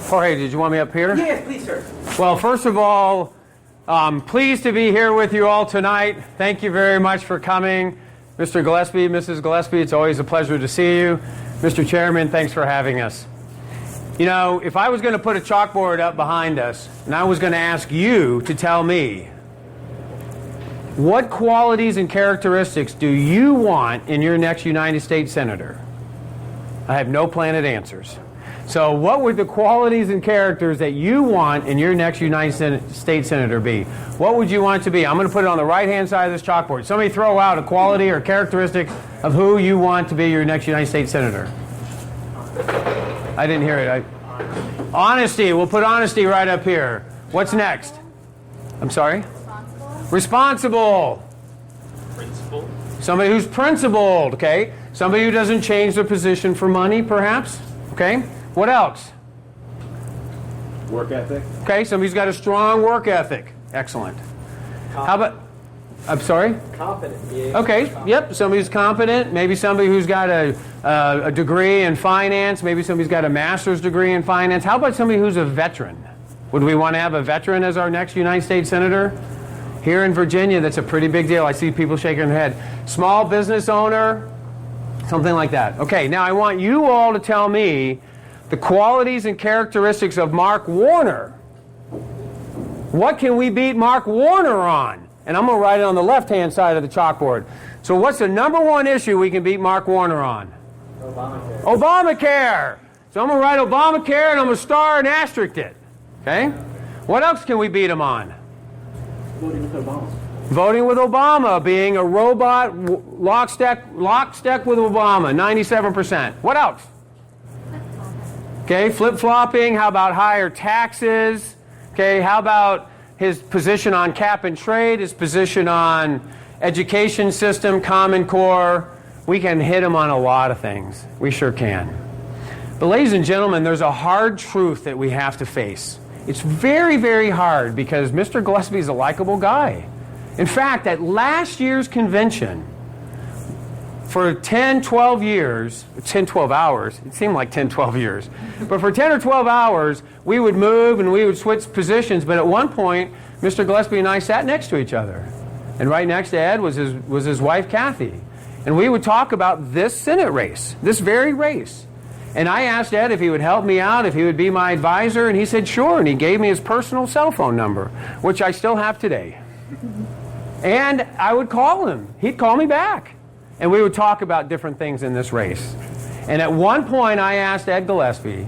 Jorge, did you want me up here? Yes, please, sir. Well, first of all, I'm pleased to be here with you all tonight. Thank you very much for coming. Mr. Gillespie, Mrs. Gillespie, it's always a pleasure to see you. Mr. Chairman, thanks for having us. You know, if I was going to put a chalkboard up behind us, and I was going to ask you to tell me, what qualities and characteristics do you want in your next United States Senator? I have no planted answers. So what would the qualities and characters that you want in your next United States Senator be? What would you want it to be? I'm going to put it on the right-hand side of this chalkboard. Somebody throw out a quality or characteristic of who you want to be your next United States Senator. I didn't hear it. Honesty. We'll put honesty right up here. What's next? I'm sorry? Responsible. Principled. Somebody who's principled, okay? Somebody who doesn't change their position for money, perhaps, okay? What else? Work ethic. Okay, somebody's got a strong work ethic. Excellent. How about, I'm sorry? Confident. Yeah. Okay, yep, somebody who's competent. Maybe somebody who's got a degree in finance. Maybe somebody's got a master's degree in finance. How about somebody who's a veteran? Would we want to have a veteran as our next United States Senator? Here in Virginia, that's a pretty big deal. I see people shaking their head. Small business owner, something like that. Okay, now I want you all to tell me the qualities and characteristics of Mark Warner. What can we beat Mark Warner on? And I'm going to write it on the left-hand side of the chalkboard. So what's the number one issue we can beat Mark Warner on? Obamacare. Obamacare. So I'm going to write Obamacare and I'm going to star and asterisk it. Okay? What else can we beat him on? Voting with Obama. Voting with Obama, being a robot, lockstep with Obama, 97%. What else? Okay, flip-flopping. How about higher taxes? Okay, how about his position on cap and trade, his position on education system, Common Core? We can hit him on a lot of things. We sure can. But ladies and gentlemen, there's a hard truth that we have to face. It's very, very hard because Mr. Gillespie is a likable guy. In fact, at last year's convention, for 10, 12 years, 10, 12 hours, it seemed like 10, 12 years, but for 10 or 12 hours, we would move and we would switch positions, but at one point, Mr. Gillespie and I sat next to each other. And right next to Ed was his wife, Kathy. And we would talk about this Senate race, this very race. And I asked Ed if he would help me out, if he would be my advisor, and he said sure, and he gave me his personal cell phone number, which I still have today. And I would call him. He'd call me back. And we would talk about different things in this race. And at one point I asked Ed Gillespie,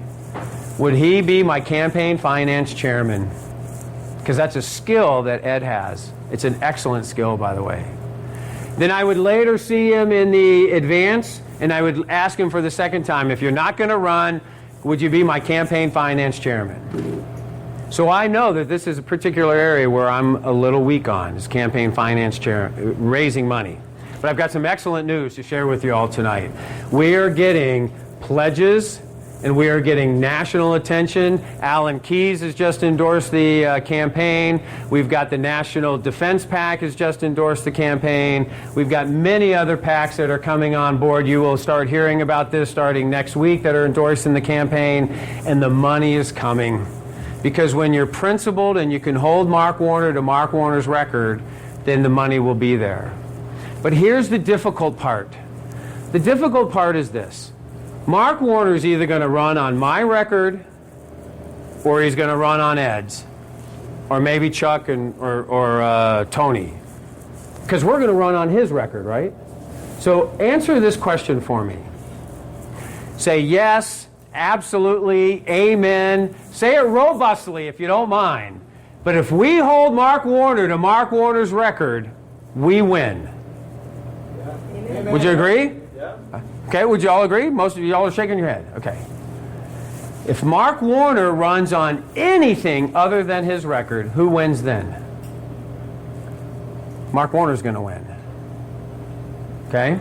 would he be my campaign finance chairman? Because that's a skill that Ed has. It's an excellent skill, by the way. Then I would later see him in the advance, and I would ask him for the second time, if you're not going to run, would you be my campaign finance chairman? So I know that this is a particular area where I'm a little weak on, is campaign finance chair, raising money. But I've got some excellent news to share with you all tonight. We are getting pledges, and we are getting national attention. Alan Keyes has just endorsed the campaign. We've got the National Defense PAC has just endorsed the campaign. We've got many other PACs that are coming on board. You will start hearing about this starting next week that are endorsing the campaign, and the money is coming. Because when you're principled and you can hold Mark Warner to Mark Warner's record, then the money will be there. But here's the difficult part. The difficult part is this. Mark Warner is either going to run on my record or he's going to run on Ed's. Or maybe Chuck or Tony. Because we're going to run on his record, right? So answer this question for me. Say yes, absolutely, amen. Say it robustly if you don't mind. But if we hold Mark Warner to Mark Warner's record, we win. Yeah. Would you agree? Yeah. Okay, would you all agree? Most of you all are shaking your head. Okay. If Mark Warner runs on anything other than his record, who wins then? Mark Warner's going to win. Okay?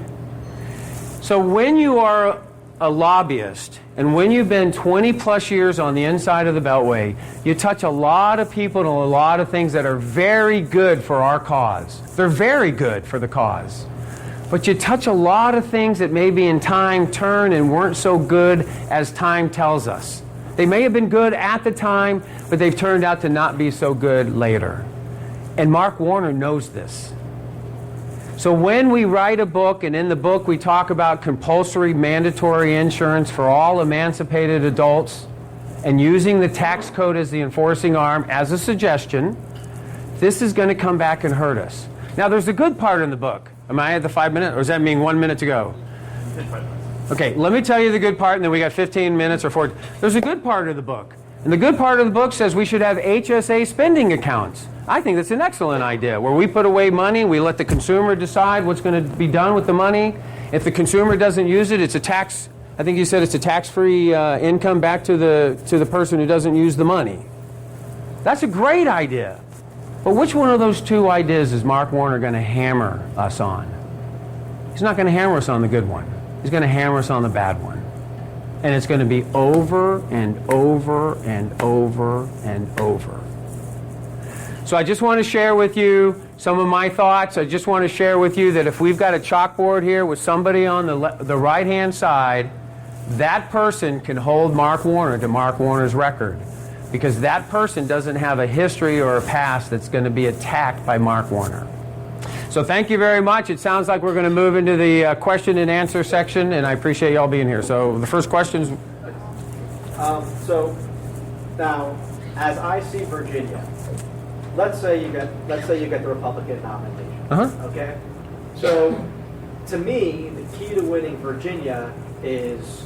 So when you are a lobbyist, and when you've been 20 plus years on the inside of the Beltway, you touch a lot of people and a lot of things that are very good for our cause. They're very good for the cause. but you touch a lot of things that maybe in time turn and weren't so good as time tells us. They may have been good at the time, but they've turned out to not be so good later. And Mark Warner knows this. So when we write a book, and in the book we talk about compulsory mandatory insurance for all emancipated adults, and using the tax code as the enforcing arm as a suggestion, this is going to come back and hurt us. Now there's a good part in the book. Am I at the 5 minutes, or does that mean 1 minute to go? Okay, let me tell you the good part, and then we got 15 minutes or 4. There's a good part of the book. And the good part of the book says we should have HSA spending accounts. I think that's an excellent idea, where we put away money, we let the consumer decide what's going to be done with the money. If the consumer doesn't use it, it's a tax, I think you said it's a tax-free income back to the person who doesn't use the money. That's a great idea. But which one of those two ideas is Mark Warner going to hammer us on? He's not going to hammer us on the good one. He's going to hammer us on the bad one. And it's going to be over and over and over and over. So I just want to share with you some of my thoughts. I just want to share with you that if we've got a chalkboard here with somebody on the right-hand side, that person can hold Mark Warner to Mark Warner's record, because that person doesn't have a history or a past that's going to be attacked by Mark Warner. So thank you very much. It sounds like we're going to move into the question and answer section, and I appreciate y'all being here. So the first question is... So now, as I see Virginia, let's say you get the Republican nomination. Okay. So to me, the key to winning Virginia is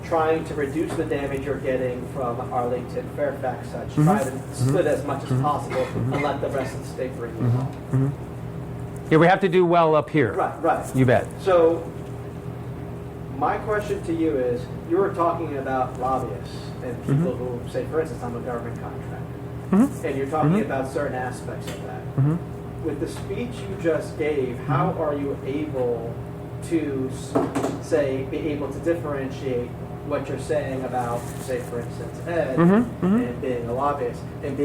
trying to reduce the damage you're getting from Arlington, Fairfax, such. Try to split as much as possible and let the rest of the state bring you home. Yeah, we have to do well up here. Right. You bet. So my question to you is, you were talking about lobbyists and people who say, for instance, I'm a government contractor. And you're talking about certain aspects of that. With the speech you just gave, how are you able to, be able to differentiate what you're saying about, say, for instance, Ed, and being a lobbyist, and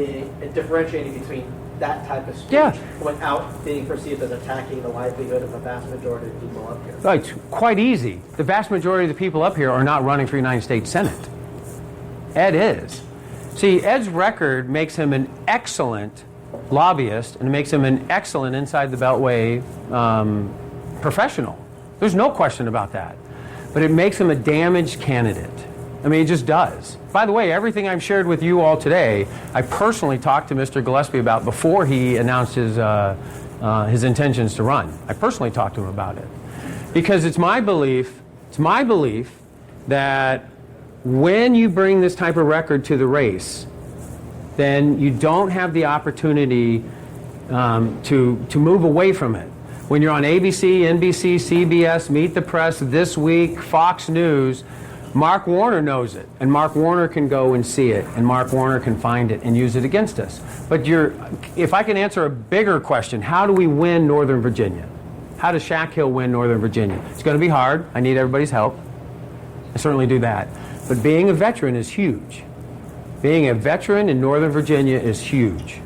differentiating between that type of speech without being perceived as attacking the livelihood of the vast majority of people up here? It's quite easy. The vast majority of the people up here are not running for United States Senate. Ed is. See, Ed's record makes him an excellent lobbyist, and it makes him an excellent inside the Beltway professional. There's no question about that. But it makes him a damaged candidate. I mean, it just does. By the way, everything I've shared with you all today, I personally talked to Mr. Gillespie about before he announced his intentions to run. I personally talked to him about it. Because it's my belief that when you bring this type of record to the race, then you don't have the opportunity to move away from it. When you're on ABC, NBC, CBS, Meet the Press, This Week, Fox News, Mark Warner knows it, and Mark Warner can go and see it, and Mark Warner can find it and use it against us. But if I can answer a bigger question, how do we win Northern Virginia? How does Shack Hill win Northern Virginia? It's going to be hard. I need everybody's help. I certainly do that. But being a veteran is huge. Being a veteran in Northern Virginia is huge.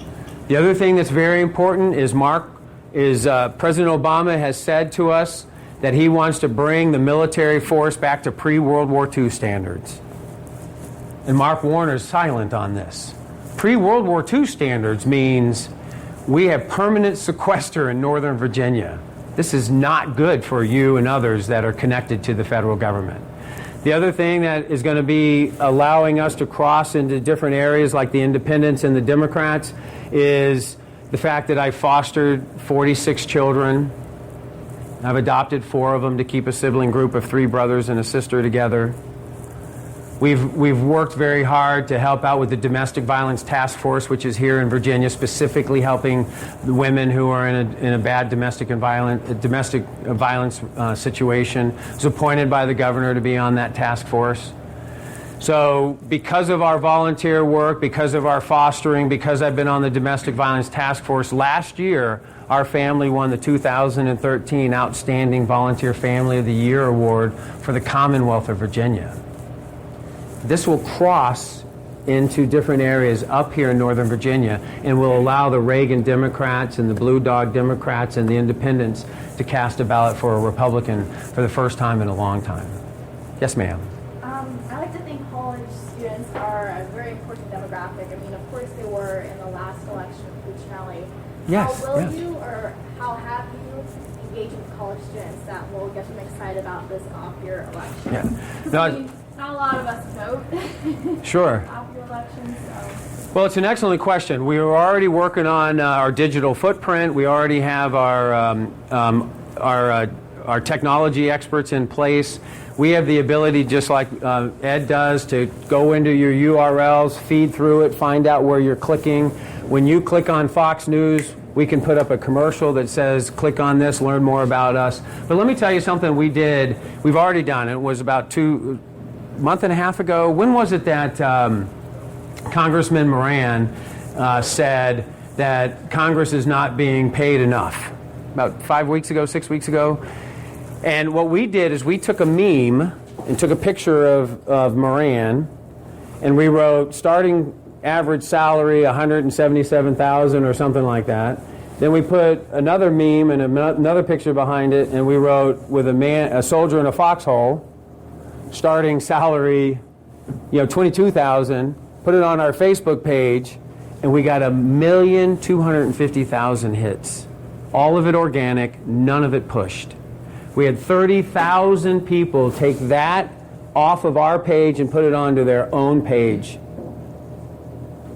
The other thing that's very important is President Obama has said to us that he wants to bring the military force back to pre-World War II standards. And Mark Warner is silent on this. Pre-World War II standards means we have permanent sequester in Northern Virginia. This is not good for you and others that are connected to the federal government. The other thing that is going to be allowing us to cross into different areas like the independents and the Democrats is the fact that I fostered 46 children. I've adopted 4 of them to keep a sibling group of 3 brothers and a sister together. We've worked very hard to help out with the Domestic Violence Task Force, which is here in Virginia, specifically helping the women who are in a bad domestic violence situation. I was appointed by the governor to be on that task force. So because of our volunteer work, because of our fostering, because I've been on the Domestic Violence Task Force, last year our family won the 2013 Outstanding Volunteer Family of the Year Award for the Commonwealth of Virginia. This will cross into different areas up here in Northern Virginia and will allow the Reagan Democrats and the Blue Dog Democrats and the independents to cast a ballot for a Republican for the first time in a long time. Yes, ma'am. I like to think college students are a very important demographic. I mean, of course they were in the last election proportionally. Yes, How will yes. you or how have you engaged with college students that will get them excited about this off-year election? Yeah. 'Cause, No, I mean, not a lot of us vote Sure. off-year elections, so. Well, it's an excellent question. We are already working on our digital footprint. We already have our technology experts in place. We have the ability, just like Ed does, to go into your URLs, feed through it, find out where you're clicking. When you click on Fox News, we can put up a commercial that says, click on this, learn more about us. But let me tell you something we did. We've already done. It was about month and a half ago. When was it that Congressman Moran said that Congress is not being paid enough? About 5 weeks ago, 6 weeks ago. And what we did is we took a meme and took a picture of Moran, and we wrote starting average salary $177,000 or something like that. Then we put another meme and another picture behind it, and we wrote with a soldier in a foxhole, starting salary, $22,000. Put it on our Facebook page, and we got 1,250,000 hits. All of it organic, none of it pushed. We had 30,000 people take that off of our page and put it onto their own page.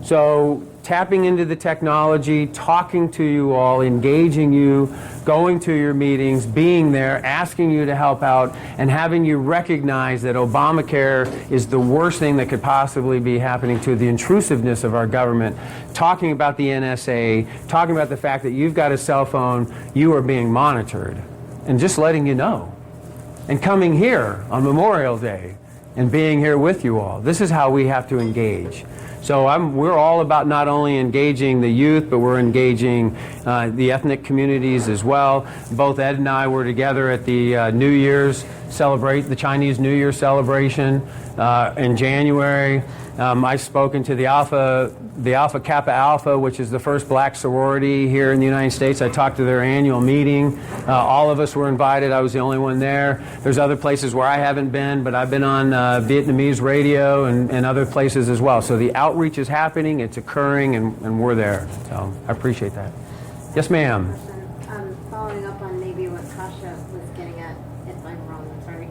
So tapping into the technology, talking to you all, engaging you, going to your meetings, being there, asking you to help out, and having you recognize that Obamacare is the worst thing that could possibly be happening to the intrusiveness of our government, talking about the NSA, talking about the fact that you've got a cell phone, you are being monitored, and just letting you know. And coming here on Memorial Day and being here with you all. This is how we have to engage. So we're all about not only engaging the youth, but we're engaging the ethnic communities as well. Both Ed and I were together at the the Chinese New Year celebration in January. I've spoken to the Alpha Kappa Alpha, which is the first black sorority here in the United States. I talked to their annual meeting. All of us were invited. I was the only one there. There's other places where I haven't been, but I've been on Vietnamese radio and other places as well. So the outreach is happening, it's occurring, and we're there. So I appreciate that. Yes, ma'am. Following up on maybe what Kasha was getting at, if I'm wrong, I'm sorry.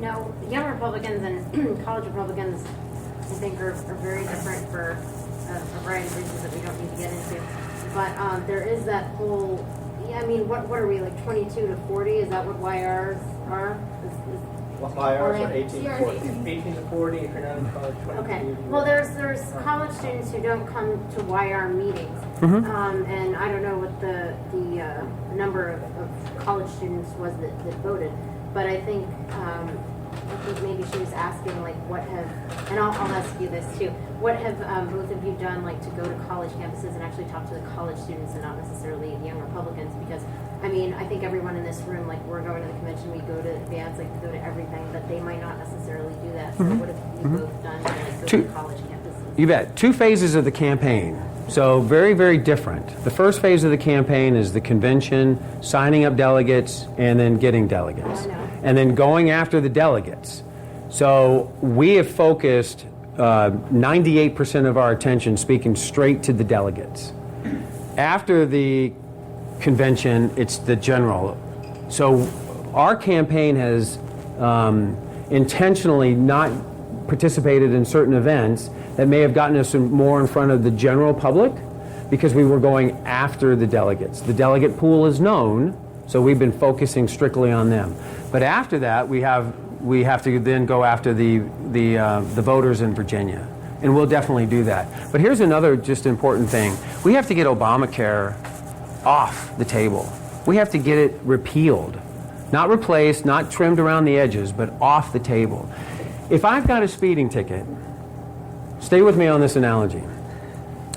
No, young Republicans and college Republicans, I think, are very different for a variety of reasons that we don't need to get into. But there is that whole, what are we, like 22 to 40? Is that what YRs are? YRs are 18 to 40. 18 to 40 if you're not in college. 22 Okay. if you're- Well, there's college students who don't come to YR meetings, and I don't know what the number of college students was that voted, but I think maybe she was asking like and I'll ask you this too. What have both of you done like to go to college campuses and actually talk to the college students and not necessarily the young Republicans? Because I think everyone in this room, like we're going to the convention, we go to bands, like we go to everything, but they might not necessarily do that. So what have you both done to like go to college campuses? You bet. 2 phases of the campaign. So very, very different. The first phase of the campaign is the convention, signing up delegates, and then getting delegates. I know. And then going after the delegates. So we have focused 98% of our attention speaking straight to the delegates. After the convention, it's the general. So our campaign has intentionally not participated in certain events that may have gotten us more in front of the general public because we were going after the delegates. The delegate pool is known, so we've been focusing strictly on them. But after that, we have to then go after the voters in Virginia, and we'll definitely do that. But here's another just important thing: we have to get Obamacare off the table. We have to get it repealed, not replaced, not trimmed around the edges, but off the table. If I've got a speeding ticket, stay with me on this analogy.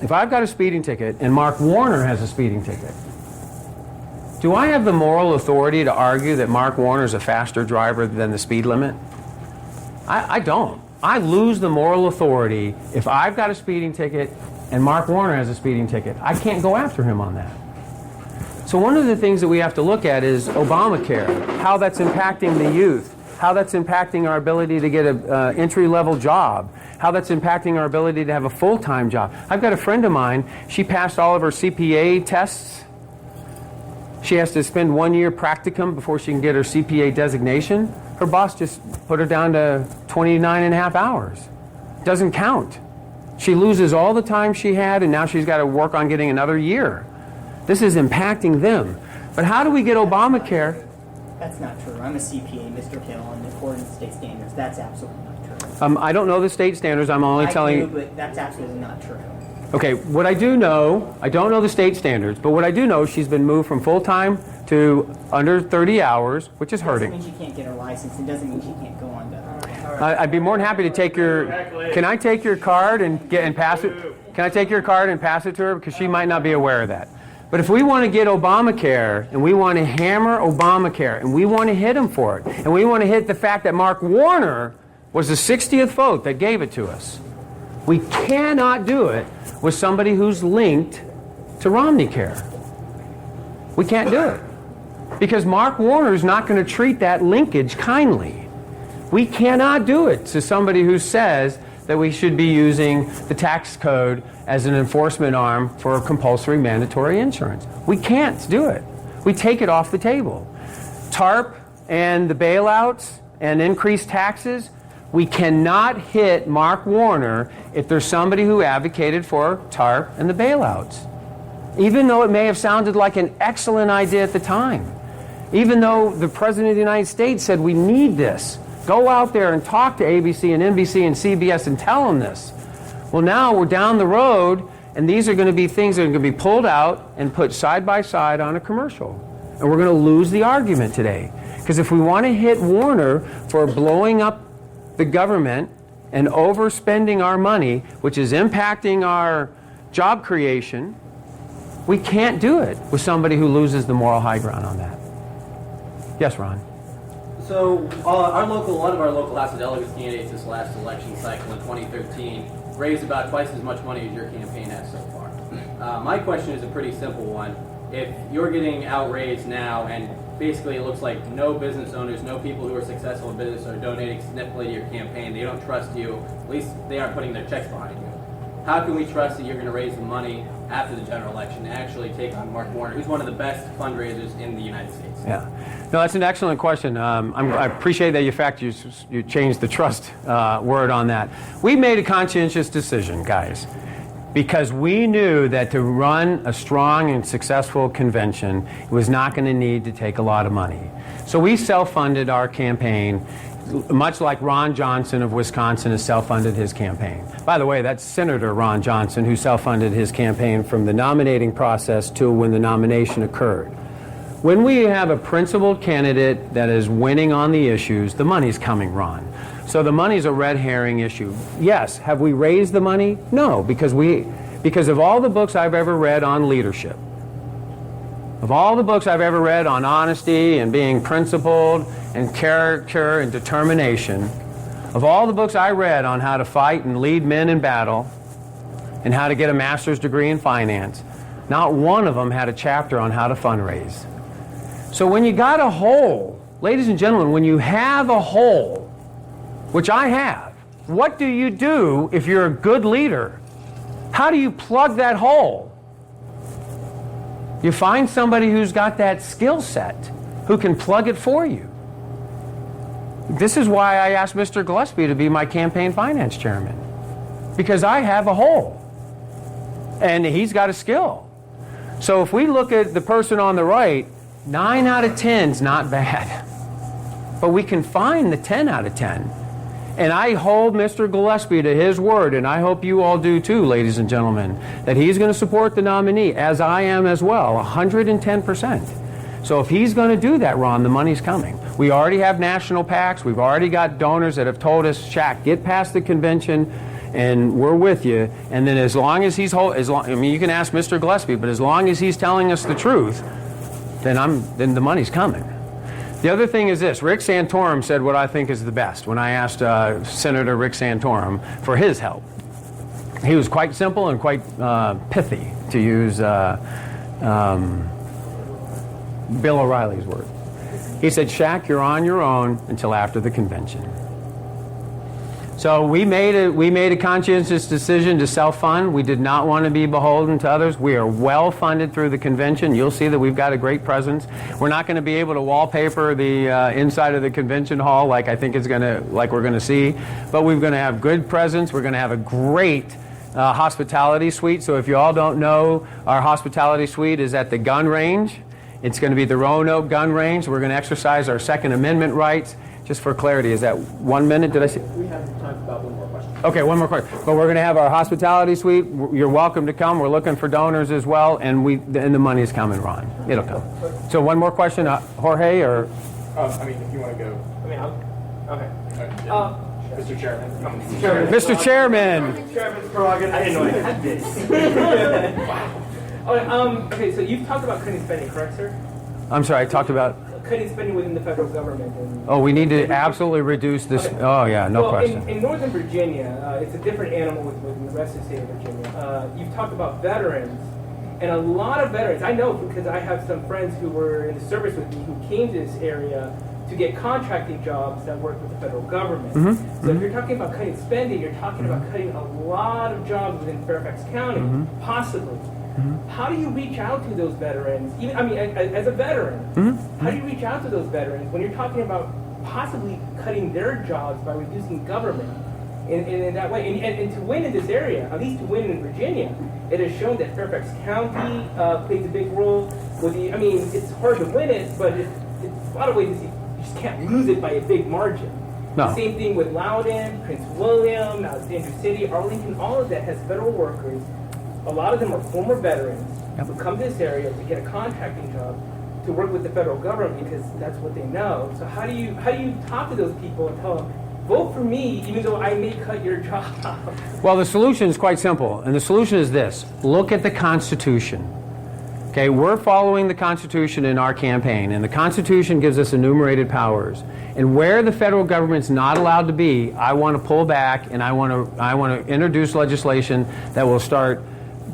If I've got a speeding ticket and Mark Warner has a speeding ticket, do I have the moral authority to argue that Mark Warner is a faster driver than the speed limit? I don't. I lose the moral authority if I've got a speeding ticket and Mark Warner has a speeding ticket. I can't go after him on that. So one of the things that we have to look at is Obamacare, how that's impacting the youth, how that's impacting our ability to get an entry-level job, how that's impacting our ability to have a full-time job. I've got a friend of mine, she passed all of her CPA tests. She has to spend 1 year practicum before she can get her CPA designation. Her boss just put her down to 29 and a half hours. Doesn't count. She loses all the time she had, and now she's got to work on getting another year. This is impacting them. But how do we get Obamacare? That's not true. I'm a CPA, Mr. Hill, and according to state standards, that's absolutely not true. I don't know the state standards. I'm only telling I do, you. but that's absolutely not true. Okay, what I do know, I don't know the state standards, but what I do know, she's been moved from full-time to under 30 hours, which is Doesn't hurting. mean she can't get her license. It doesn't mean she can't go on to. I'd be more than happy to take your. Can I take your card and pass it? Can I take your card and pass it to her because she might not be aware of that. But if we want to get Obamacare and we want to hammer Obamacare and we want to hit him for it and we want to hit the fact that Mark Warner was the 60th vote that gave it to us, we cannot do it with somebody who's linked to Romneycare. We can't do it because Mark Warner is not going to treat that linkage kindly. We cannot do it to somebody who says that we should be using the tax code as an enforcement arm for compulsory mandatory insurance. We can't do it. We take it off the table. TARP and the bailouts and increased taxes, we cannot hit Mark Warner if there's somebody who advocated for TARP and the bailouts. Even though it may have sounded like an excellent idea at the time. Even though the President of the United States said we need this. Go out there and talk to ABC and NBC and CBS and tell them this. Well, now we're down the road, and these are going to be things that are going to be pulled out and put side by side on a commercial. And we're going to lose the argument today. Because if we want to hit Warner for blowing up the government and overspending our money, which is impacting our job creation, we can't do it with somebody who loses the moral high ground on that. Yes, Ron? So a lot of our local House of Delegates candidates this last election cycle in 2013 raised about twice as much money as your campaign has so far. My question is a pretty simple one. If you're getting outraised now and basically it looks like no business owners, no people who are successful in business are donating significantly to your campaign, they don't trust you, at least they aren't putting their checks behind you. How can we trust that you're going to raise the money after the general election to actually take on Mark Warner, who's one of the best fundraisers in the United States? Yeah. No, that's an excellent question. I appreciate that you changed the trust word on that. We made a conscientious decision, guys, because we knew that to run a strong and successful convention, it was not going to need to take a lot of money. So we self-funded our campaign, much like Ron Johnson of Wisconsin has self-funded his campaign. By the way, that's Senator Ron Johnson who self-funded his campaign from the nominating process to when the nomination occurred. When we have a principled candidate that is winning on the issues, the money's coming, Ron. So the money's a red herring issue. Yes, have we raised the money? No, because of all the books I've ever read on leadership, of all the books I've ever read on honesty and being principled and character and determination, of all the books I read on how to fight and lead men in battle and how to get a master's degree in finance, not one of them had a chapter on how to fundraise. So when you got a hole, ladies and gentlemen, when you have a hole, which I have, what do you do if you're a good leader? How do you plug that hole? You find somebody who's got that skill set, who can plug it for you. This is why I asked Mr. Gillespie to be my campaign finance chairman, because I have a hole, and he's got a skill. So if we look at the person on the right, 9 out of 10 is not bad, but we can find the 10 out of 10. And I hold Mr. Gillespie to his word, and I hope you all do too, ladies and gentlemen, that he's going to support the nominee, as I am as well, 110%. So if he's going to do that, Ron, the money's coming. We already have national PACs. We've already got donors that have told us, Shaq, get past the convention, and we're with you. And then as long as he's, you can ask Mr. Gillespie, but as long as he's telling us the truth, then the money's coming. The other thing is this. Rick Santorum said what I think is the best when I asked Senator Rick Santorum for his help. He was quite simple and quite pithy, to use Bill O'Reilly's word. He said, Shaq, you're on your own until after the convention. So we made a conscientious decision to self-fund. We did not want to be beholden to others. We are well funded through the convention. You'll see that we've got a great presence. We're not going to be able to wallpaper the inside of the convention hall like I think we're going to see, but we're going to have good presence. We're going to have a great hospitality suite. So if you all don't know, our hospitality suite is at the gun range. It's going to be the Roanoke gun range. We're going to exercise our Second Amendment rights. Just for clarity, is that 1 minute? Did I see? We have time for about one more question. Okay, one more question. But we're going to have our hospitality suite. You're welcome to come. We're looking for donors as well, and the money is coming, Ron. It'll come. So one more question, Jorge, or? I mean, if you want to go. I mean, okay. Mr. Chairman. Mr. Chairman. Chairman's prerogative. I didn't know I had this. Wow. Okay, so you've talked about cutting spending, correct, sir? I'm sorry, I talked about. Cutting spending within the federal government. Oh, we need to absolutely reduce this. Okay. Oh, yeah, no question. In Northern Virginia, it's a different animal within the rest of the state of Virginia. You've talked about veterans, and a lot of veterans, I know because I have some friends who were in the service with me who came to this area to get contracting jobs that work with the federal government. So if you're talking about cutting spending, you're talking about cutting a lot of jobs within Fairfax County, possibly. How do you reach out to those veterans? Even, I mean, as a veteran, how do you reach out to those veterans when you're talking about possibly cutting their jobs by reducing government in that way? And to win in this area, at least to win in Virginia, it has shown that Fairfax County plays a big role. I mean, it's hard to win it, but it's a lot of ways you just can't lose it by a big margin. No. The same thing with Loudoun, Prince William, Alexander City, Arlington, all of that has federal workers. A lot of them are former veterans who come to this area to get a contracting job to work with the federal government because that's what they know. So how do you talk to those people and tell them, vote for me even though I may cut your job? Well, the solution is quite simple, and the solution is this. Look at the Constitution. Okay, we're following the Constitution in our campaign, and the Constitution gives us enumerated powers. And where the federal government's not allowed to be, I want to pull back, and I want to introduce legislation that will start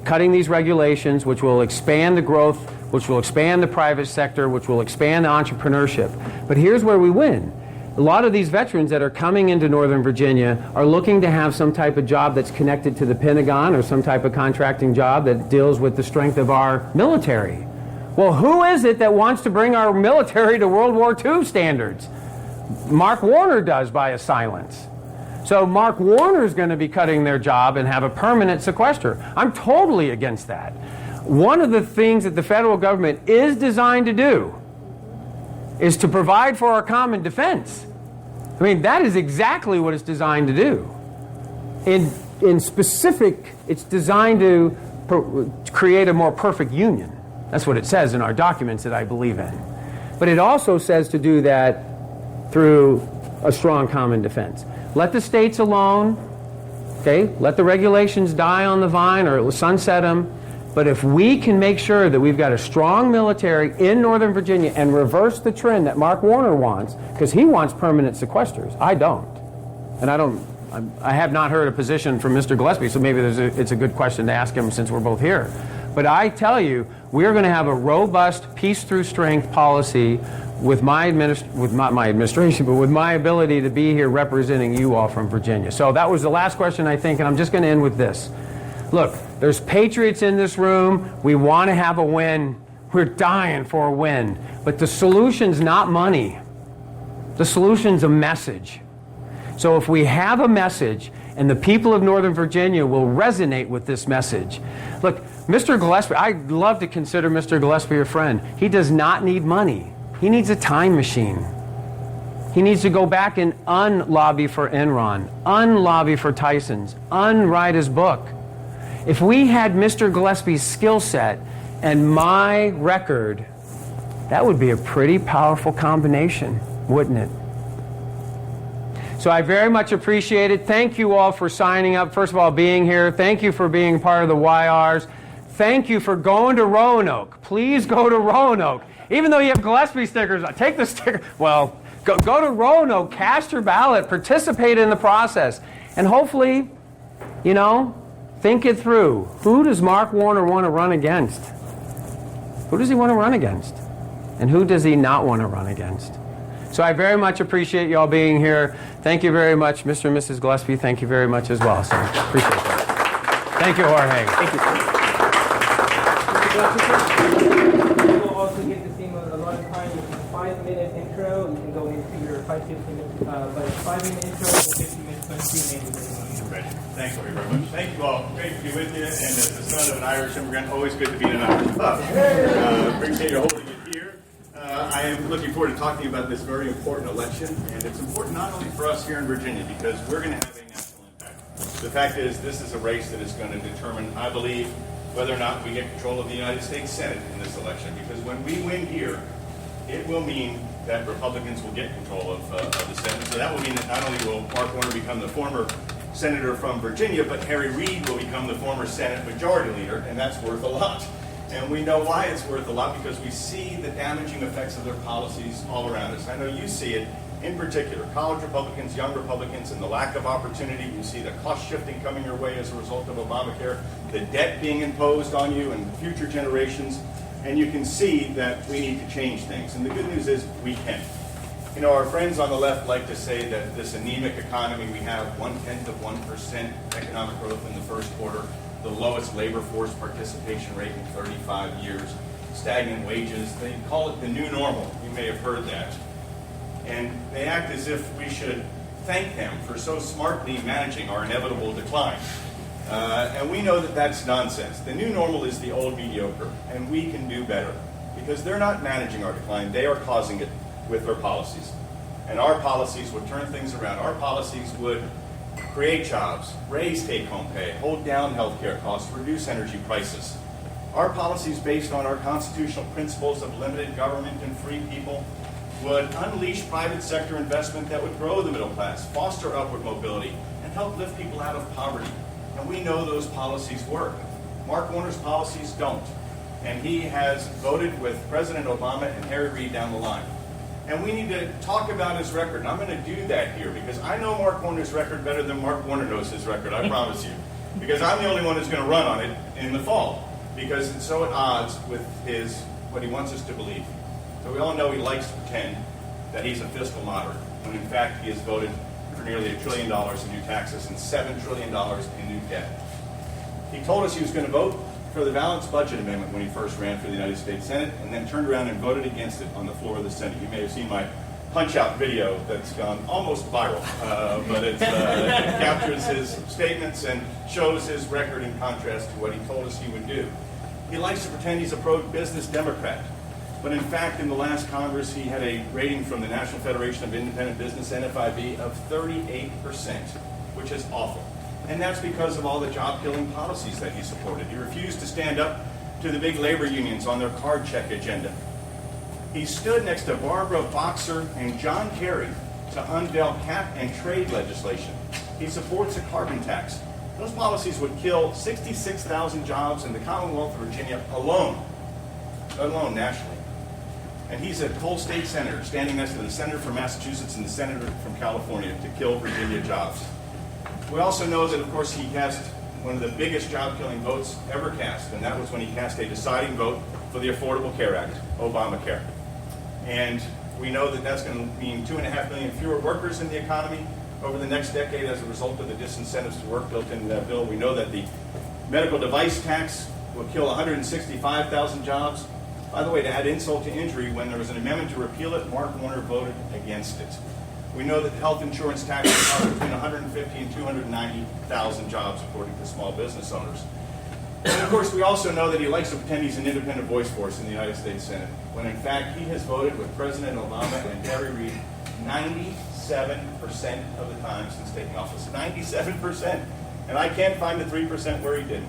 cutting these regulations, which will expand the growth, which will expand the private sector, which will expand the entrepreneurship. But here's where we win. A lot of these veterans that are coming into Northern Virginia are looking to have some type of job that's connected to the Pentagon or some type of contracting job that deals with the strength of our military. Well, who is it that wants to bring our military to World War II standards? Mark Warner does by a silence. So Mark Warner's going to be cutting their job and have a permanent sequester. I'm totally against that. One of the things that the federal government is designed to do is to provide for our common defense. I mean, that is exactly what it's designed to do. In specific, it's designed to create a more perfect union. That's what it says in our documents that I believe in. But it also says to do that through a strong common defense. Let the states alone, okay? Let the regulations die on the vine or sunset them. But if we can make sure that we've got a strong military in Northern Virginia and reverse the trend that Mark Warner wants, because he wants permanent sequesters. I don't. And I have not heard a position from Mr. Gillespie, so maybe it's a good question to ask him since we're both here. But I tell you, we're going to have a robust peace through strength policy with my administration, but with my ability to be here representing you all from Virginia. So that was the last question, I think, and I'm just going to end with this. Look, there's patriots in this room. We want to have a win. We're dying for a win. But the solution's not money. The solution's a message. So if we have a message, and the people of Northern Virginia will resonate with this message. Look, Mr. Gillespie, I love to consider Mr. Gillespie a friend. He does not need money. He needs a time machine. He needs to go back and unlobby for Enron, unlobby for Tyson's, unwrite his book. If we had Mr. Gillespie's skill set and my record, that would be a pretty powerful combination, wouldn't it? So I very much appreciate it. Thank you all for signing up. First of all, being here. Thank you for being part of the YRs. Thank you for going to Roanoke. Please go to Roanoke. even though you have Gillespie stickers, take the sticker. Well, go to Roanoke, cast your ballot, participate in the process, and hopefully, think it through. Who does Mark Warner want to run against? Who does he want to run against? And who does he not want to run against? So I very much appreciate you all being here. Thank you very much, Mr. and Mrs. Gillespie. Thank you very much as well. So appreciate that. Thank you, Jorge. Thank you. You will also get to see a lot of time. It's a 5-minute intro. You can go into your 15 minutes, but 5-minute intro and 15 minutes Q&A. Great. Thanks very much. Thank you all. Great to be with you. And as the son of an Irish immigrant, always good to be in an Irish pub. Appreciate you holding it here. I am looking forward to talking about this very important election, and it's important not only for us here in Virginia, because we're going to have a national impact. The fact is, this is a race that is going to determine, I believe, whether or not we get control of the United States Senate in this election, because when we win here, it will mean that Republicans will get control of the Senate. So that will mean that not only will Mark Warner become the former senator from Virginia, but Harry Reid will become the former Senate Majority Leader, and that's worth a lot. And we know why it's worth a lot, because we see the damaging effects of their policies all around us. I know you see it in particular, college Republicans, young Republicans, and the lack of opportunity. You see the cost shifting coming your way as a result of Obamacare, the debt being imposed on you and future generations, and you can see that we need to change things. And the good news is we can. Our friends on the left like to say that this anemic economy, we have 0.1% economic growth in the first quarter, the lowest labor force participation rate in 35 years, stagnant wages. They call it the new normal. You may have heard that. And they act as if we should thank them for so smartly managing our inevitable decline. And we know that that's nonsense. The new normal is the old mediocre, and we can do better, because they're not managing our decline. They are causing it with their policies. And our policies would turn things around. Our policies would create jobs, raise take-home pay, hold down health care costs, reduce energy prices. Our policies based on our constitutional principles of limited government and free people would unleash private sector investment that would grow the middle class, foster upward mobility, and help lift people out of poverty. And we know those policies work. Mark Warner's policies don't. And he has voted with President Obama and Harry Reid down the line. And we need to talk about his record. And I'm going to do that here, because I know Mark Warner's record better than Mark Warner knows his record, I promise you. Because I'm the only one who's going to run on it in the fall, because it's so at odds with what he wants us to believe. So we all know he likes to pretend that he's a fiscal moderate, when in fact he has voted for nearly $1 trillion in new taxes and $7 trillion in new debt. He told us he was going to vote for the balanced budget amendment when he first ran for the United States Senate, and then turned around and voted against it on the floor of the Senate. You may have seen my punch-out video that's gone almost viral, but it captures his statements and shows his record in contrast to what he told us he would do. He likes to pretend he's a pro-business Democrat, but in fact, in the last Congress, he had a rating from the National Federation of Independent Business, NFIB, of 38%, which is awful. And that's because of all the job-killing policies that he supported. He refused to stand up to the big labor unions on their card check agenda. He stood next to Barbara Boxer and John Kerry to unveil cap and trade legislation. He supports a carbon tax. Those policies would kill 66,000 jobs in the Commonwealth of Virginia alone, let alone nationally. And he's a whole state senator, standing next to the senator from Massachusetts and the senator from California to kill Virginia jobs. We also know that, of course, he cast one of the biggest job-killing votes ever cast, and that was when he cast a deciding vote for the Affordable Care Act, Obamacare. And we know that that's going to mean 2.5 million fewer workers in the economy over the next decade as a result of the disincentives to work built into that bill. We know that the medical device tax will kill 165,000 jobs. By the way, to add insult to injury, when there was an amendment to repeal it, Mark Warner voted against it. We know that the health insurance tax will cost between 150 and 290,000 jobs, according to small business owners. And of course, we also know that he likes to pretend he's an independent voice for us in the United States Senate, when in fact he has voted with President Obama and Harry Reid 97% of the time since taking office. 97%. And I can't find the 3% where he didn't.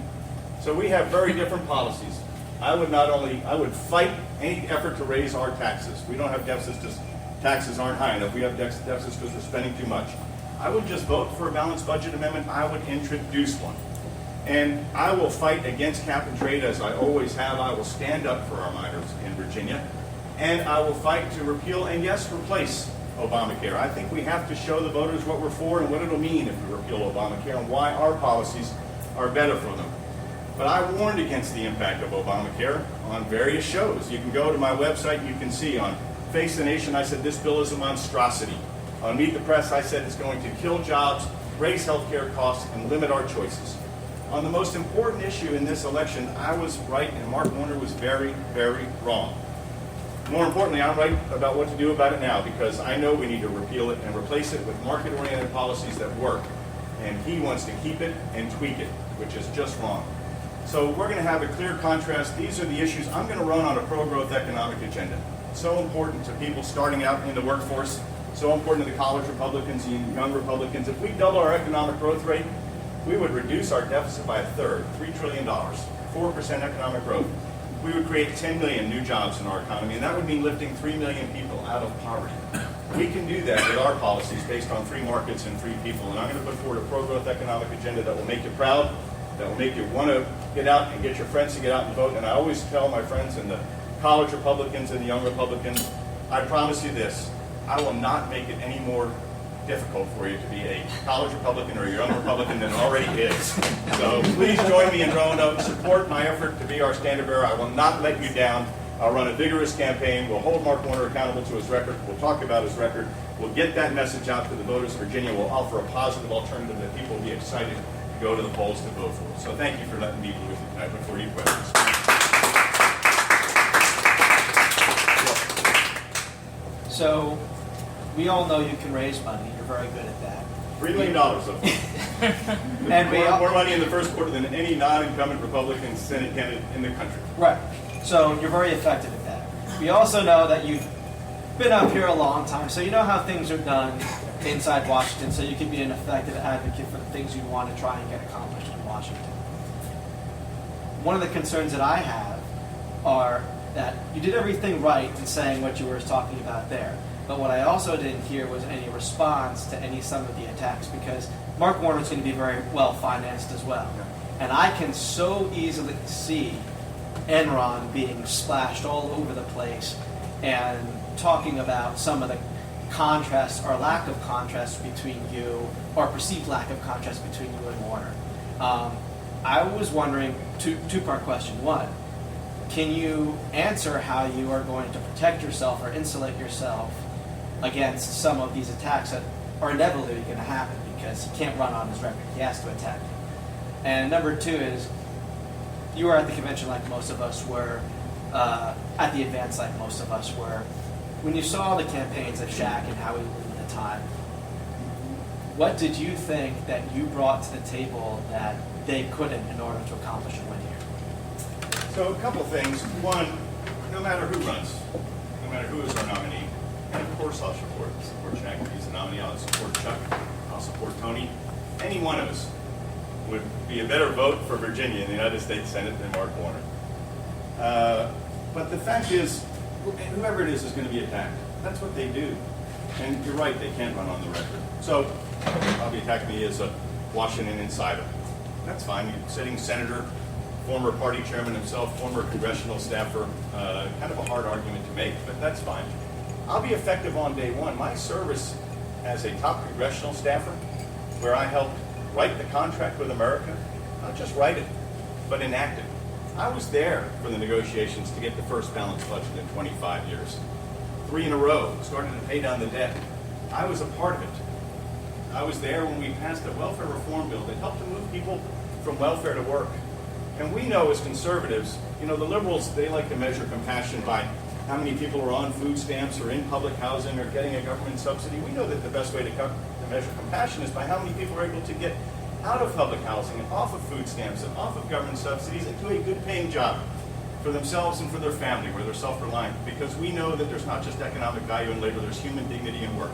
So we have very different policies. I would fight any effort to raise our taxes. We don't have deficits because taxes aren't high enough. We have deficits because we're spending too much. I would just vote for a balanced budget amendment. I would introduce one. And I will fight against cap and trade as I always have. I will stand up for our miners in Virginia. and I will fight to repeal and, yes, replace Obamacare. I think we have to show the voters what we're for and what it'll mean if we repeal Obamacare and why our policies are better for them. But I warned against the impact of Obamacare on various shows. You can go to my website, you can see on Face the Nation, I said this bill is a monstrosity. On Meet the Press, I said it's going to kill jobs, raise health care costs, and limit our choices. On the most important issue in this election, I was right and Mark Warner was very, very wrong. More importantly, I'm right about what to do about it now because I know we need to repeal it and replace it with market-oriented policies that work. And he wants to keep it and tweak it, which is just wrong. So we're going to have a clear contrast. These are the issues I'm going to run on a pro-growth economic agenda. So important to people starting out in the workforce, so important to the college Republicans and young Republicans. If we double our economic growth rate, we would reduce our deficit by a third, $3 trillion, 4% economic growth. We would create 10 million new jobs in our economy, and that would mean lifting 3 million people out of poverty. We can do that with our policies based on free markets and free people, and I'm going to put forward a pro-growth economic agenda that will make you proud, that will make you want to get out and get your friends to get out and vote. And I always tell my friends and the college Republicans and the young Republicans, I promise you this, I will not make it any more difficult for you to be a college Republican or a young Republican than it already is. So please join me in Roanoke, support my effort to be our standard bearer. I will not let you down. I'll run a vigorous campaign. We'll hold Mark Warner accountable to his record. We'll talk about his record. We'll get that message out to the voters of Virginia. We'll offer a positive alternative that people will be excited to go to the polls to vote for. So thank you for letting me be with you tonight. Look forward to your questions. So, we all know you can raise money. You're very good at that. $3 million so far. And more money in the first quarter than any non-incumbent Republican Senate candidate in the country. Right. So you're very effective at that. We also know that you've been up here a long time, so you know how things are done inside Washington, so you can be an effective advocate for the things you want to try and get accomplished in Washington. One of the concerns that I have are that you did everything right in saying what you were talking about there. But what I also didn't hear was any response to some of the attacks, because Mark Warner's going to be very well financed as well. And I can so easily see Enron being splashed all over the place and talking about some of the contrast or lack of contrast between you, or perceived lack of contrast between you and Warner. I was wondering, two-part question. One, can you answer how you are going to protect yourself or insulate yourself against some of these attacks that are inevitably going to happen, because he can't run on his record. He has to attack you. And number two is, you were at the convention like most of us were, at the advance like most of us were. When you saw the campaigns of Shaq and Howie Lee at the time, what did you think that you brought to the table that they couldn't in order to accomplish a win here? So a couple things. One, no matter who runs, no matter who is our nominee, and of course I'll support Shaq if he's the nominee, I'll support Chuck, I'll support Tony. Any one of us would be a better vote for Virginia in the United States Senate than Mark Warner. But the fact is, whoever it is going to be attacked. That's what they do. And you're right, they can't run on the record. So probably attack me as a Washington insider. That's fine. You're sitting senator, former party chairman himself, former congressional staffer, kind of a hard argument to make, but that's fine. I'll be effective on day one. My service as a top congressional staffer, where I helped write the contract with America, not just write it, but enact it. I was there for the negotiations to get the first balanced budget in 25 years. 3 in a row, started to pay down the debt. I was a part of it. I was there when we passed a welfare reform bill that helped to move people from welfare to work. And we know as conservatives, the liberals, they like to measure compassion by how many people are on food stamps or in public housing or getting a government subsidy. We know that the best way to measure compassion is by how many people are able to get out of public housing and off of food stamps and off of government subsidies into a good paying job for themselves and for their family where they're self-reliant. Because we know that there's not just economic value in labor, there's human dignity in work.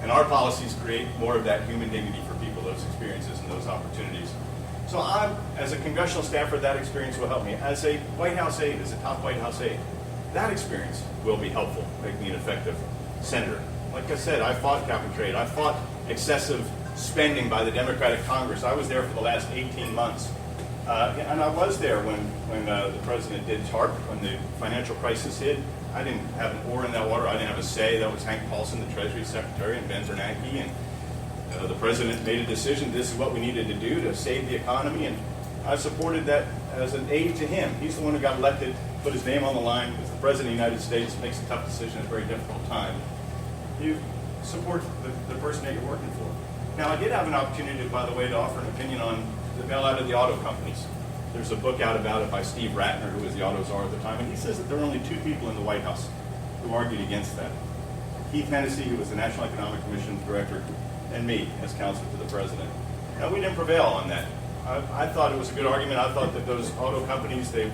And our policies create more of that human dignity for people, those experiences and those opportunities. So as a congressional staffer, that experience will help me. As a White House aide, as a top White House aide, that experience will be helpful, make me an effective senator. Like I said, I fought cap and trade. I fought excessive spending by the Democratic Congress. I was there for the last 18 months. And I was there when the president did TARP, when the financial crisis hit. I didn't have an oar in that water. I didn't have a say. That was Hank Paulson, the Treasury Secretary, and Ben Bernanke, and the president made a decision. This is what we needed to do to save the economy, and I supported that as an aid to him. He's the one who got elected, put his name on the line. As the president of the United States, makes a tough decision at a very difficult time. You support the person that you're working for. Now, I did have an opportunity, by the way, to offer an opinion on the bailout of the auto companies. There's a book out about it by Steve Ratner, who was the auto czar at the time, and he says that there were only 2 people in the White House who argued against that. Keith Hennessy, who was the National Economic Commission director, and me as counsel to the president. Now, we didn't prevail on that. I thought it was a good argument. I thought that those auto companies, they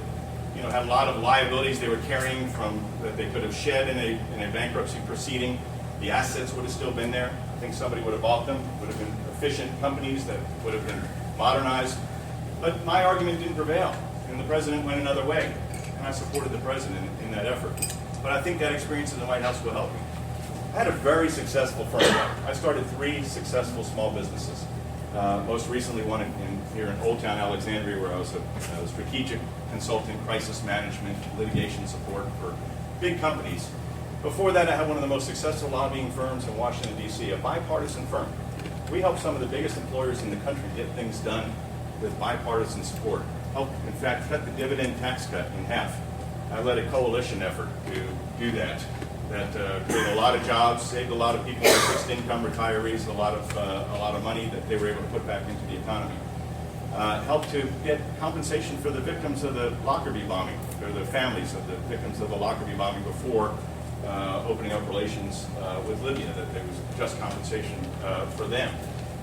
had a lot of liabilities they were carrying from that they could have shed in a bankruptcy proceeding. The assets would have still been there. I think somebody would have bought them, would have been efficient companies that would have been modernized. But my argument didn't prevail, and the president went another way, and I supported the president in that effort. But I think that experience in the White House will help me. I had a very successful firm. I started 3 successful small businesses. Most recently one here in Old Town Alexandria, where I was a strategic consultant, crisis management, litigation support for big companies. Before that, I had one of the most successful lobbying firms in Washington, D.C., a bipartisan firm. We helped some of the biggest employers in the country get things done with bipartisan support. Helped, in fact, cut the dividend tax cut in half. I led a coalition effort to do that. That created a lot of jobs, saved a lot of people, fixed income retirees, a lot of money that they were able to put back into the economy. Helped to get compensation for the victims of the Lockerbie bombing, or the families of the victims of the Lockerbie bombing before opening up relations with Libya, that there was just compensation for them.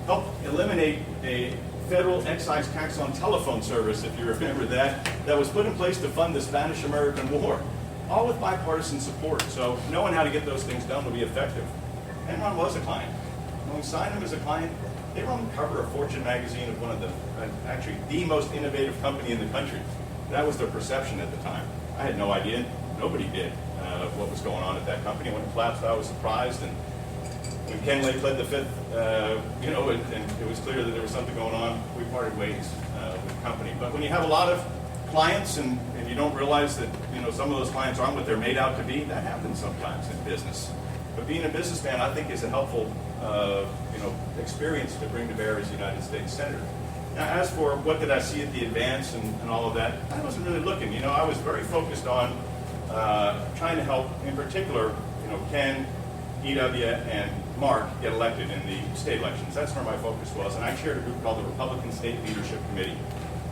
Helped eliminate a federal excise tax on telephone service, if you remember that was put in place to fund the Spanish-American War. All with bipartisan support. So knowing how to get those things done will be effective. Enron was a client. When we signed them as a client, they were on the cover of Fortune magazine of one of actually the most innovative company in the country. That was their perception at the time. I had no idea. Nobody did what was going on at that company. When it collapsed, I was surprised. And when Ken Lay pled the fifth, and it was clear that there was something going on, we parted ways with the company. But when you have a lot of clients and you don't realize that some of those clients aren't what they're made out to be, that happens sometimes in business. But being a businessman, I think, is a helpful experience to bring to bear as United States Senator. Now, as for what did I see at the advance and all of that, I wasn't really looking. I was very focused on trying to help, in particular, Ken, E.W., and Mark get elected in the state elections. That's where my focus was. And I chaired a group called the Republican State Leadership Committee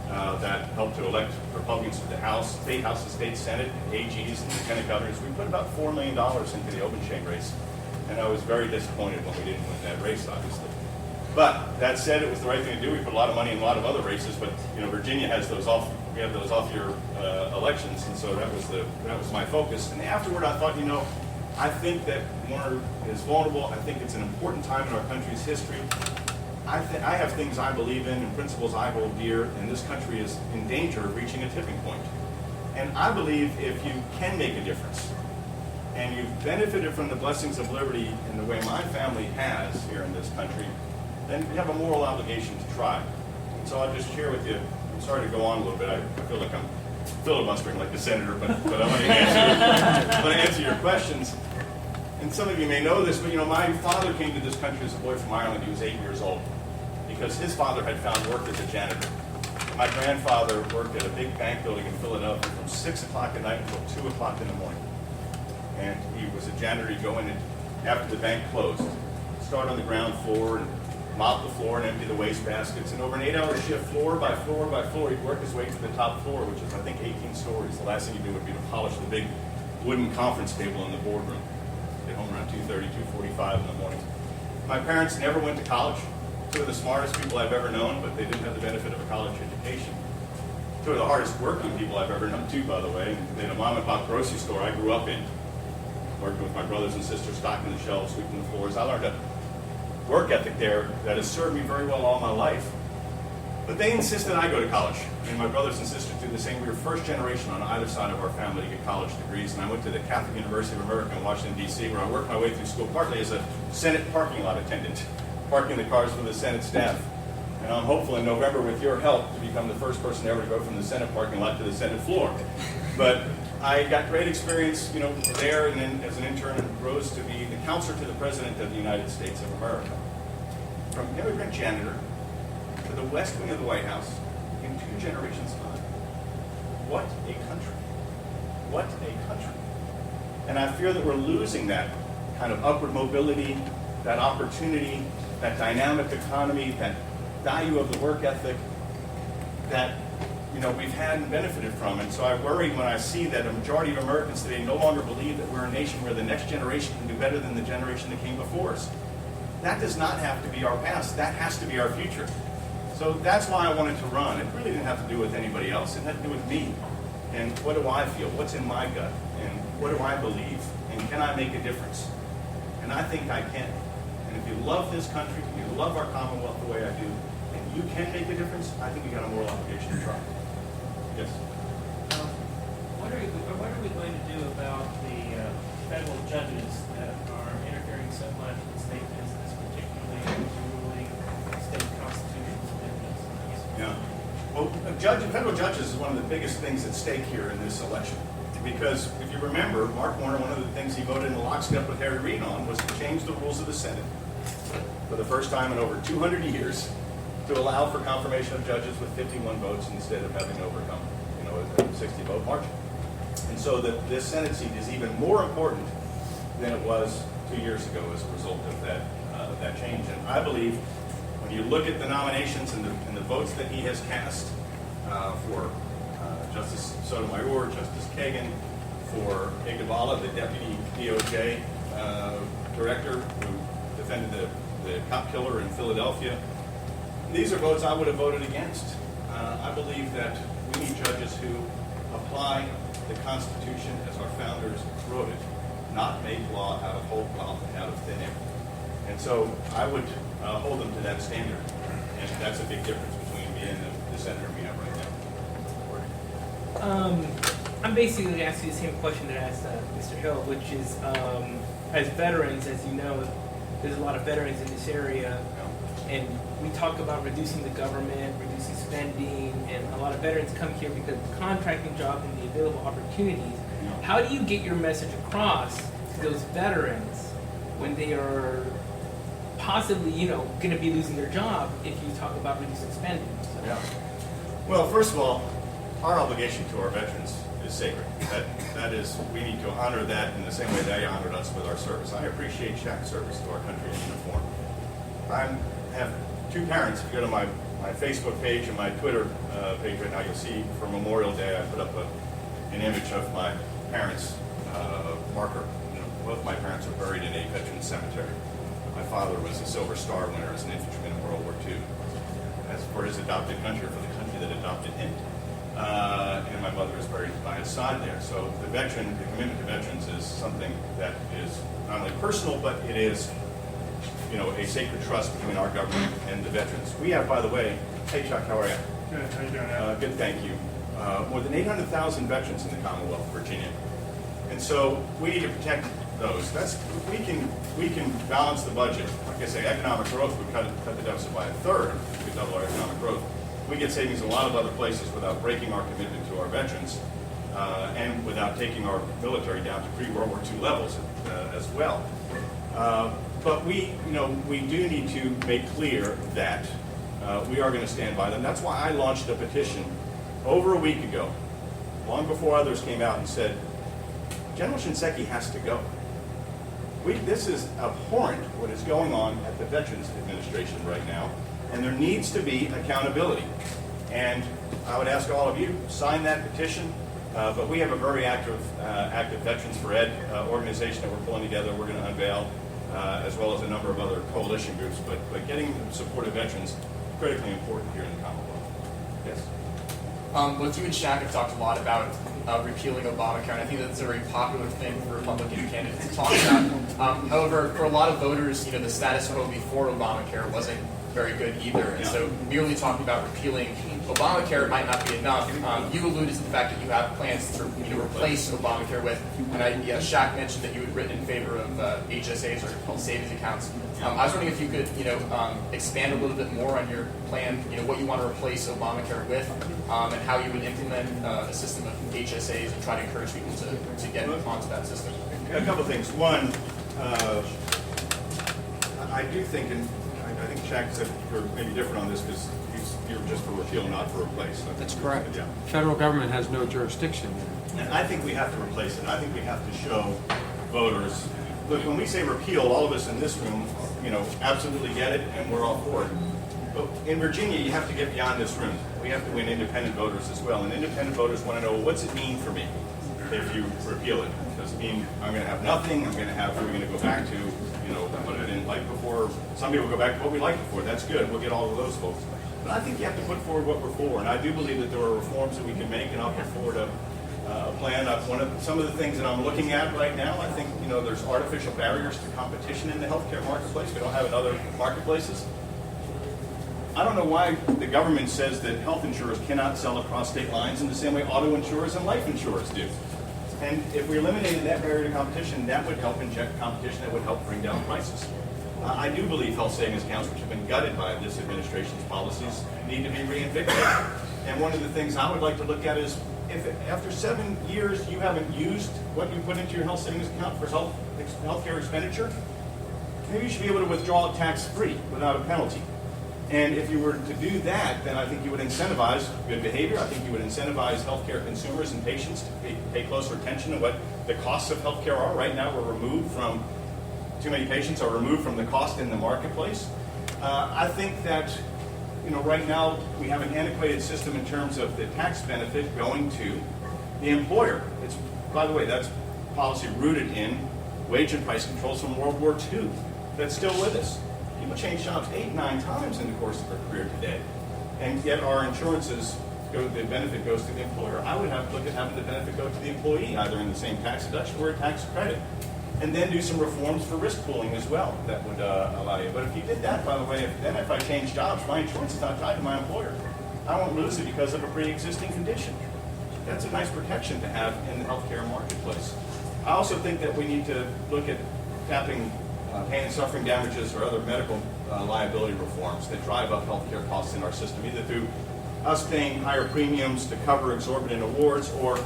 that helped to elect Republicans to the House, State House and State Senate, AGs, and lieutenant governors. We put about $4 million into the open chain race. And I was very disappointed when we didn't win that race, obviously. But that said, it was the right thing to do. We put a lot of money in a lot of other races, but Virginia has those we have those off-year elections, and so that was my focus. And afterward, I thought, I think that Warner is vulnerable. I think it's an important time in our country's history. I have things I believe in and principles I hold dear, and this country is in danger of reaching a tipping point. And I believe if you can make a difference, and you've benefited from the blessings of liberty in the way my family has here in this country, then you have a moral obligation to try. And so I'll just share with you, I'm sorry to go on a little bit, I feel like I'm filibustering like the senator, but I want to answer your questions. And some of you may know this, but my father came to this country as a boy from Ireland. He was 8 years old because his father had found work as a janitor. My grandfather worked at a big bank building in Philadelphia from 6 o'clock at night until 2 o'clock in the morning. And he was a janitor. He'd go in after the bank closed, start on the ground floor and mop the floor and empty the waste baskets. And over an 8-hour shift, floor by floor by floor, he'd work his way to the top floor, which is, I think, 18 stories. The last thing he'd do would be to polish the big wooden conference table in the boardroom. Get home around 2:30, 2:45 in the morning. My parents never went to college. 2 of the smartest people I've ever known, but they didn't have the benefit of a college education. 2 of the hardest working people I've ever known, too, by the way. In a mom and pop grocery store I grew up in, working with my brothers and sisters, stocking the shelves, sweeping the floors. I learned a work ethic there that has served me very well all my life. But they insisted I go to college. And my brothers and sisters did the same. We were first generation on either side of our family to get college degrees. And I went to the Catholic University of America in Washington, D.C., where I worked my way through school partly as a Senate parking lot attendant, parking the cars for the Senate staff. And I'm hopeful in November, with your help, to become the first person ever to go from the Senate parking lot to the Senate floor. But I got great experience, there, and then as an intern rose to be the counselor to the President of the United States of America. From immigrant janitor to the West Wing of the White House in 2 generations' time. What a country. What a country. And I fear that we're losing that kind of upward mobility, that opportunity, that dynamic economy, that value of the work ethic that we've had and benefited from. And so I worry when I see that a majority of Americans today no longer believe that we're a nation where the next generation can do better than the generation that came before us. That does not have to be our past. That has to be our future. So that's why I wanted to run. It really didn't have to do with anybody else. It had to do with me. And what do I feel? What's in my gut? And what do I believe? And can I make a difference? And I think I can. And if you love this country, if you love our Commonwealth the way I do, and you can make a difference, I think you got a moral obligation to try. Yes? What are we going to do about the federal judges that are interfering so much in state business, particularly ruling state constitutional amendments? Yeah. Well, federal judges is one of the biggest things at stake here in this election. Because if you remember, Mark Warner, one of the things he voted in lockstep with Harry Reid on was to change the rules of the Senate for the first time in over 200 years to allow for confirmation of judges with 51 votes instead of having to overcome, a 60-vote margin. And so this Senate seat is even more important than it was 2 years ago as a result of that change. And I believe when you look at the nominations and the votes that he has cast for Justice Sotomayor, Justice Kagan, for Iguodala, the deputy DOJ director who defended the cop killer in Philadelphia. These are votes I would have voted against. I believe that we need judges who apply the Constitution as our founders wrote it, not make law out of whole cloth and out of thin air. And so I would hold them to that standard. And that's a big difference between me and the senator we have right now. I'm basically going to ask you the same question that I asked Mr. Hill, which is, as veterans, as you know, there's a lot of veterans in this area, and we talk about reducing the government, reducing spending, and a lot of veterans come here because of contracting jobs and the available opportunities. How do you get your message across to those veterans when they are possibly, going to be losing their job if you talk about reducing spending? So. Yeah. Well, first of all, our obligation to our veterans is sacred. That is, we need to honor that in the same way they honored us with our service. I appreciate Shaq's service to our country in uniform. I have 2 parents. If you go to my Facebook page and my Twitter page right now, you'll see for Memorial Day I put up an image of my parents' marker. Both my parents are buried in a veterans cemetery. My father was a Silver Star winner as an infantryman in World War II. As for his adopted country, for the country that adopted him. And my mother is buried by his side there. So the commitment to veterans is something that is not only personal, but it is, a sacred trust between our government and the veterans. We have, by the way, hey Chuck, how are you? Good. How you doing, Al? Good, thank you. More than 800,000 veterans in the Commonwealth of Virginia, and so we need to protect those. We can balance the budget. Like I say, economic growth would cut the deficit by 1/3 if we double our economic growth. We get savings in a lot of other places without breaking our commitment to our veterans and without taking our military down to pre-World War II levels as well. But we do need to make clear that we are going to stand by them. That's why I launched a petition over a week ago, long before others came out and said, General Shinseki has to go. This is abhorrent what is going on at the Veterans Administration right now, and there needs to be accountability. And I would ask all of you, sign that petition. But we have a very active Veterans for Ed organization that we're pulling together. We're going to unveil, as well as a number of other coalition groups. But getting the support of veterans critically important here in the Commonwealth. Yes. Both you and Shaq have talked a lot about repealing Obamacare, and I think that's a very popular thing for Republican candidates to talk about. However, for a lot of voters, the status quo before Obamacare wasn't very good either, and so merely talking about repealing Obamacare might not be enough. You alluded to the fact that you have plans to replace Obamacare with, and Shaq mentioned that you had written in favor of HSAs, or called savings accounts. I was wondering if you could, expand a little bit more on your plan, what you want to replace Obamacare with, and how you would implement a system of HSAs and try to encourage people to get onto that system. A couple of things. One, I do think, and I think Shaq said you're maybe different on this because you're just for repeal, not for replace. That's correct. Yeah. Federal government has no jurisdiction. And I think we have to replace it. I think we have to show voters. Look, when we say repeal, all of us in this room, absolutely get it, and we're all for it. But in Virginia, you have to get beyond this room. We have to win independent voters as well. And independent voters want to know, well, what's it mean for me if you repeal it? Does it mean I'm going to have nothing? We're going to go back to, what I didn't like before. Some people go back to what we liked before. That's good. We'll get all of those folks. But I think you have to put forward what we're for. And I do believe that there are reforms that we can make, and I'll put forward a plan. Some of the things that I'm looking at right now, I think, there's artificial barriers to competition in the healthcare marketplace. We don't have in other marketplaces. I don't know why the government says that health insurers cannot sell across state lines in the same way auto insurers and life insurers do. And if we eliminated that barrier to competition, that would help inject competition, that would help bring down prices. I do believe health savings accounts, which have been gutted by this administration's policies, need to be reinvigorated. And one of the things I would like to look at is, if after 7 years you haven't used what you put into your health savings account for healthcare expenditure, maybe you should be able to withdraw it tax-free without a penalty. And if you were to do that, then I think you would incentivize good behavior. I think you would incentivize healthcare consumers and patients to pay closer attention to what the costs of healthcare are. Right now, too many patients are removed from the cost in the marketplace. I think that, right now we have an antiquated system in terms of the tax benefit going to the employer. By the way, that's policy rooted in wage and price controls from World War II that's still with us. People change jobs 8-9 times in the course of their career today. And yet our insurances, the benefit goes to the employer. I would have to look at having the benefit go to the employee, either in the same tax deduction or a tax credit. And then do some reforms for risk pooling as well that would allow you. But if you did that, by the way, if I change jobs, my insurance is not tied to my employer. I won't lose it because of a pre-existing condition. That's a nice protection to have in the healthcare marketplace. I also think that we need to look at tapping pain and suffering damages or other medical liability reforms that drive up healthcare costs in our system, either through us paying higher premiums to cover exorbitant awards or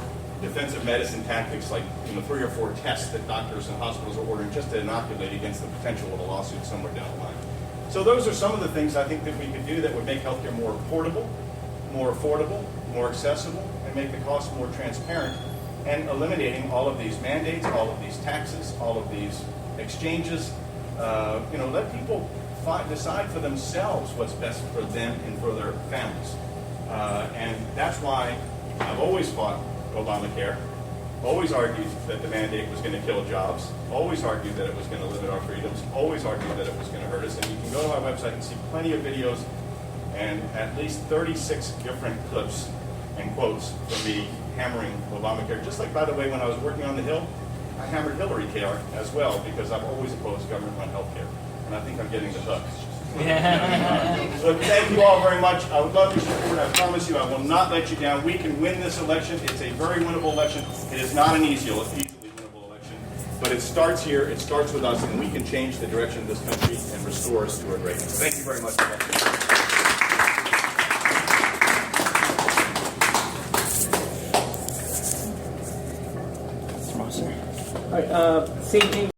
defensive medicine tactics like 3 or 4 tests that doctors and hospitals are ordering just to inoculate against the potential of a lawsuit somewhere down the line. So those are some of the things I think that we could do that would make healthcare more portable, more affordable, more accessible, and make the cost more transparent, and eliminating all of these mandates, all of these taxes, all of these exchanges. Let people decide for themselves what's best for them and for their families. And that's why I've always fought Obamacare, always argued that the mandate was going to kill jobs, always argued that it was going to limit our freedoms, always argued that it was going to hurt us. And you can go to our website and see plenty of videos and at least 36 different clips and quotes from me hammering Obamacare. Just like, by the way, when I was working on the Hill, I hammered Hillary care as well because I've always opposed government-run health care. And I think I'm getting the hook. So thank you all very much. I would love your support. I promise you I will not let you down. We can win this election. It's a very winnable election. It is not an easily winnable election. But it starts here. It starts with us. And we can change the direction of this country and restore us to our greatness. Thank you very much. All right, same thing.